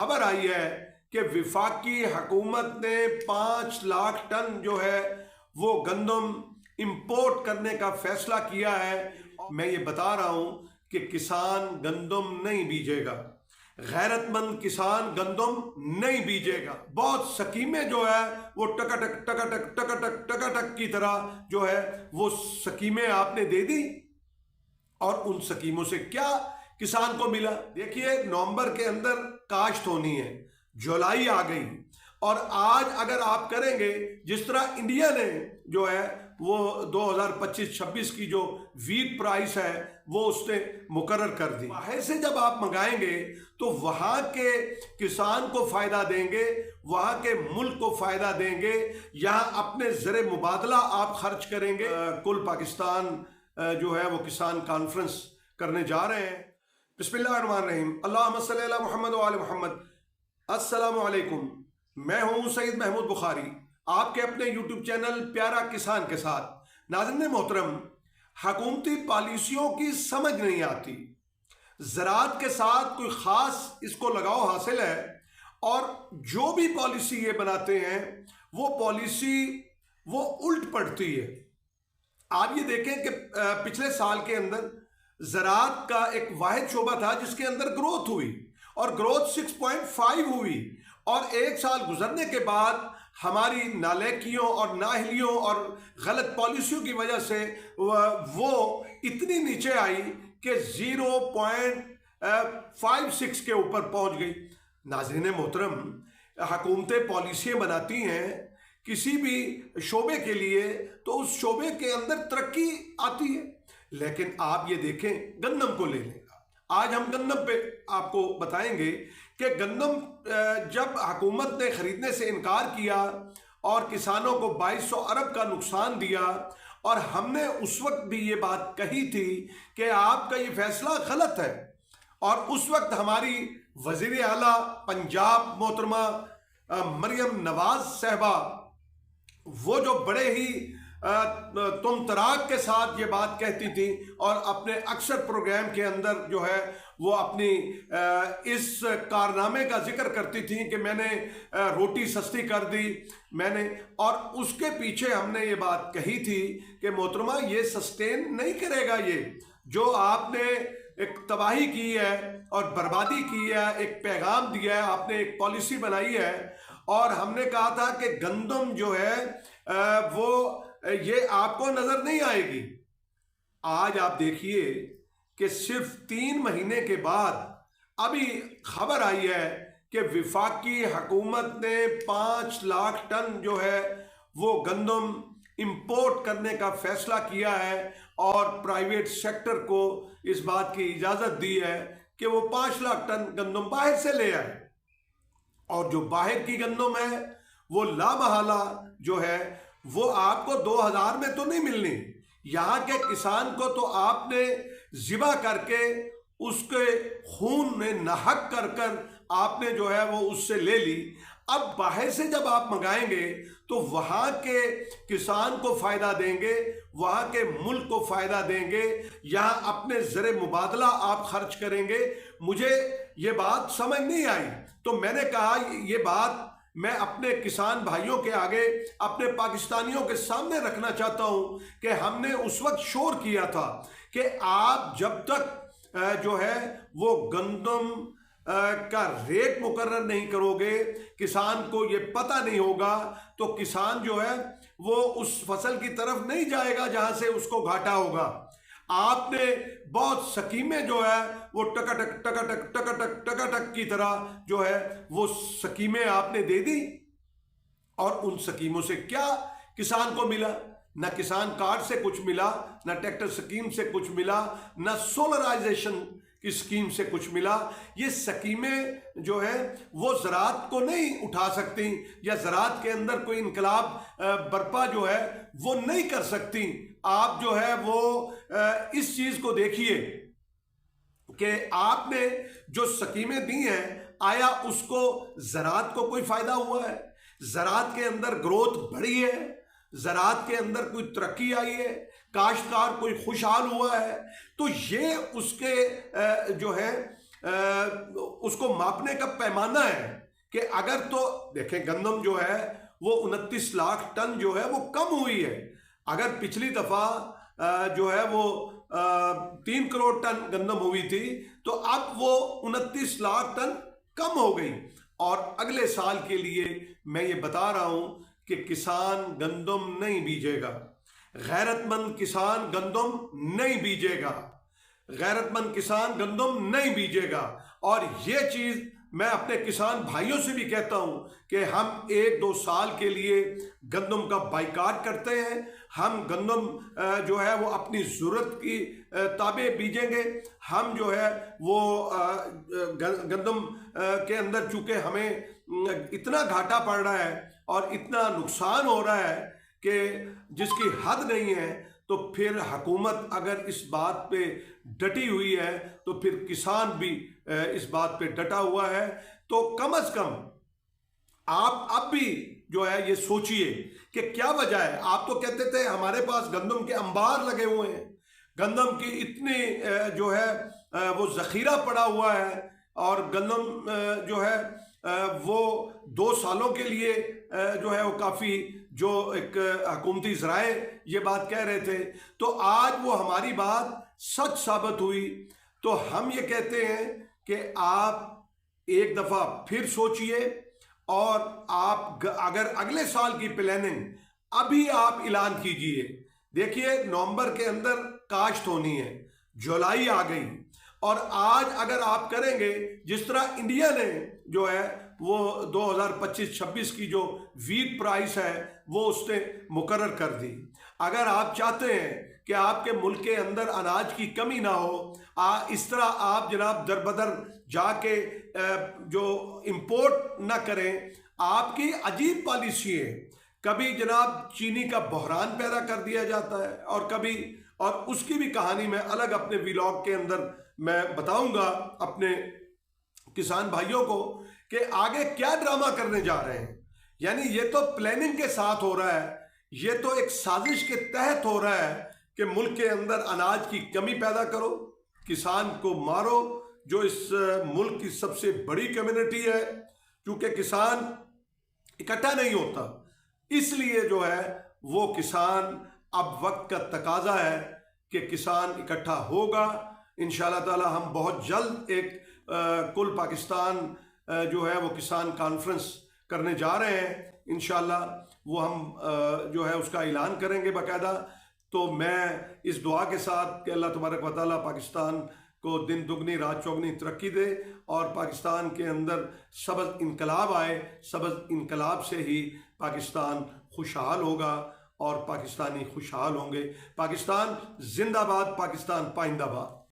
खबर आई है कि विफाकी हुकूमत ने 5 लाख टन जो है वो गंदम इंपोर्ट करने का फैसला किया है। मैं ये बता रहा हूं कि किसान गंदम नहीं बीजेगा, गैरतमंद किसान गंदम नहीं बीजेगा। बहुत स्कीमें जो है वो टकाटक टकाटक टकाटक टकाटक की तरह जो है वो स्कीमें आपने दे दी, और उन स्कीमों से क्या किसान को मिला? देखिए, नवंबर के अंदर काश्त होनी है, जुलाई आ गई, और आज अगर आप करेंगे जिस तरह इंडिया ने जो है वो 2025-26 की जो वीट प्राइस है वो उसने मुकर्रर कर दी। बाहर से जब आप मंगाएंगे तो वहां के किसान को फायदा देंगे, वहां के मुल्क को फायदा देंगे, यहाँ अपने ज़र मुबादला आप खर्च करेंगे। कुल पाकिस्तान जो है वो किसान कॉन्फ्रेंस करने जा रहे हैं। बिस्मिल्लाहिर्रहमानिर्रहीम, अल्लाहुम्मा सल्ली अला मुहम्मद व आले मुहम्मद। अस्सलामु अलैकुम, मैं हूं सईद महमूद बुखारी, आपके अपने यूट्यूब चैनल प्यारा किसान के साथ। नाज़रीन मोहतरम, हुकूमती पॉलिसियों की समझ नहीं आती, ज़राअत के साथ कोई ख़ास इसको लगाव हासिल है, और जो भी पॉलिसी ये बनाते हैं वो पॉलिसी वो उल्ट पड़ती है। आप ये देखें कि पिछले साल के अंदर ज़राअत का एक वाहिद शोबा था जिसके अंदर ग्रोथ हुई, और ग्रोथ 6.5 हुई, और एक साल गुजरने के बाद हमारी नालायकियों और नाअहलियों और गलत पॉलिसियों की वजह से वो इतनी नीचे आई कि 0.56 के ऊपर पहुंच गई। नाज़रीन मोहतरम, हुकूमतें पॉलिसियाँ बनाती हैं किसी भी शोबे के लिए तो उस शोबे के अंदर तरक्की आती है, लेकिन आप ये देखें गंदम को ले लें। आज हम गंदम पे आपको बताएंगे कि गंदम जब हुकूमत ने खरीदने से इनकार किया और किसानों को 2200 अरब का नुकसान दिया, और हमने उस वक्त भी ये बात कही थी कि आपका ये फैसला गलत है, और उस वक्त हमारी वज़ीर आला पंजाब मोहतरमा मरियम नवाज साहबा वो जो बड़े ही तुम तराक के साथ ये बात कहती थी, और अपने अक्सर प्रोग्राम के अंदर जो है वो अपनी इस कारनामे का जिक्र करती थी कि मैंने रोटी सस्ती कर दी मैंने, और उसके पीछे हमने ये बात कही थी कि मोहतरमा ये सस्टेन नहीं करेगा, ये जो आपने एक तबाही की है और बर्बादी की है, एक पैगाम दिया है, आपने एक पॉलिसी बनाई है, और हमने कहा था कि गंदम जो है वो ये आपको नजर नहीं आएगी। आज आप देखिए कि सिर्फ 3 महीने के बाद अभी खबर आई है कि विफाकी हुकूमत ने 5 लाख टन जो है वो गंदम इंपोर्ट करने का फैसला किया है, और प्राइवेट सेक्टर को इस बात की इजाज़त दी है कि वो 5 लाख टन गंदम बाहर से ले आए, और जो बाहर की गंदम है वो लामहला जो है वो आपको 2000 में तो नहीं मिलनी। यहाँ के किसान को तो आपने ज़िबा करके उसके खून में नहक कर कर आपने जो है वो उससे ले ली। अब बाहर से जब आप मंगाएंगे तो वहाँ के किसान को फ़ायदा देंगे, वहाँ के मुल्क को फ़ायदा देंगे, यहाँ अपने ज़र मुबादला आप खर्च करेंगे। मुझे ये बात समझ नहीं आई, तो मैंने कहा ये बात मैं अपने किसान भाइयों के आगे, अपने पाकिस्तानियों के सामने रखना चाहता हूँ कि हमने उस वक्त शोर किया था कि आप जब तक जो है वो गंदम का रेट मुकर्रर नहीं करोगे, किसान को ये पता नहीं होगा, तो किसान जो है वो उस फसल की तरफ नहीं जाएगा जहाँ से उसको घाटा होगा। आपने बहुत स्कीमें जो है वो टकाटक टकाटक टकाटक टकाटक की तरह जो है वो स्कीमें आपने दे दी, और उन स्कीमों से क्या किसान को मिला? ना किसान कार्ड से कुछ मिला, ना ट्रैक्टर स्कीम से कुछ मिला, ना सोलराइजेशन की स्कीम से कुछ मिला। ये स्कीमें जो है वो ज़राअत को नहीं उठा सकती, या ज़राअत के अंदर कोई इनकलाब बर्पा जो है वो नहीं कर सकती। आप जो है वो इस चीज़ को देखिए कि आपने जो स्कीमें दी हैं, आया उसको ज़राअत को कोई फ़ायदा हुआ है? ज़राअत के अंदर ग्रोथ बढ़ी है, ज़राअत के अंदर कोई तरक्की आई है, काश्तकार कोई खुशहाल हुआ है? तो ये उसके जो है उसको मापने का पैमाना है कि अगर तो देखें गंदम जो है वो 29 लाख टन जो है वो कम हुई है। अगर पिछली दफा जो है वो 3 करोड़ टन गंदम हुई थी तो अब वो 29 लाख टन कम हो गई। और अगले साल के लिए मैं ये बता रहा हूं कि किसान गंदम नहीं बीजेगा, गैरतमंद किसान गंदम नहीं बीजेगा, गैरतमंद किसान गंदम नहीं बीजेगा। और ये चीज मैं अपने किसान भाइयों से भी कहता हूं कि हम 1-2 साल के लिए गंदम का बाइकाट करते हैं। हम गंदम जो है वो अपनी ज़रूरत की ताबे बीजेंगे। हम जो है वो गंदम के अंदर चूंकि हमें इतना घाटा पड़ रहा है और इतना नुकसान हो रहा है कि जिसकी हद नहीं है, तो फिर हुकूमत अगर इस बात पे डटी हुई है तो फिर किसान भी इस बात पे डटा हुआ है। तो कम से कम आप अब भी जो है ये सोचिए कि क्या वजह है। आप तो कहते थे हमारे पास गंदम के अंबार लगे हुए हैं, गंदम की इतनी जो है वो जखीरा पड़ा हुआ है और गंदम जो है वो 2 सालों के लिए जो है वो काफ़ी जो एक हुकूमती ज़राए ये बात कह रहे थे, तो आज वो हमारी बात सच साबित हुई। तो हम ये कहते हैं कि आप एक दफ़ा फिर सोचिए और आप अगर अगले साल की प्लानिंग अभी आप ऐलान कीजिए। देखिए नवंबर के अंदर काश्त होनी है, जुलाई आ गई, और आज अगर आप करेंगे जिस तरह इंडिया ने जो है वो 2025-26 की जो वीट प्राइस है वो उसने मुकर्रर कर दी। अगर आप चाहते हैं कि आपके मुल्क के अंदर अनाज की कमी ना हो, इस तरह आप जनाब दरबदर जाके जो इंपोर्ट ना करें। आपकी अजीब पॉलिसी है, कभी जनाब चीनी का बहरान पैदा कर दिया जाता है और कभी, और उसकी भी कहानी मैं अलग अपने व्लॉग के अंदर मैं बताऊंगा अपने किसान भाइयों को कि आगे क्या ड्रामा करने जा रहे हैं। यानी ये तो प्लानिंग के साथ हो रहा है, ये तो एक साजिश के तहत हो रहा है कि मुल्क के अंदर अनाज की कमी पैदा करो, किसान को मारो जो इस मुल्क की सबसे बड़ी कम्युनिटी है। क्योंकि किसान इकट्ठा नहीं होता, इसलिए जो है वो किसान, अब वक्त का तकाजा है कि किसान इकट्ठा होगा। इंशाअल्लाह ताला हम बहुत जल्द एक कुल पाकिस्तान जो है वो किसान कॉन्फ्रेंस करने जा रहे हैं। इंशाअल्लाह वो हम जो है उसका ऐलान करेंगे बाकायदा। तो मैं इस दुआ के साथ कि अल्लाह तबारक व तआला पाकिस्तान को दिन दुगनी रात चौगनी तरक्की दे और पाकिस्तान के अंदर सबज इनकलाब आए। सबज इनकलाब से ही पाकिस्तान खुशहाल होगा और पाकिस्तानी खुशहाल होंगे। पाकिस्तान जिंदाबाद, पाकिस्तान पाइंदाबाद।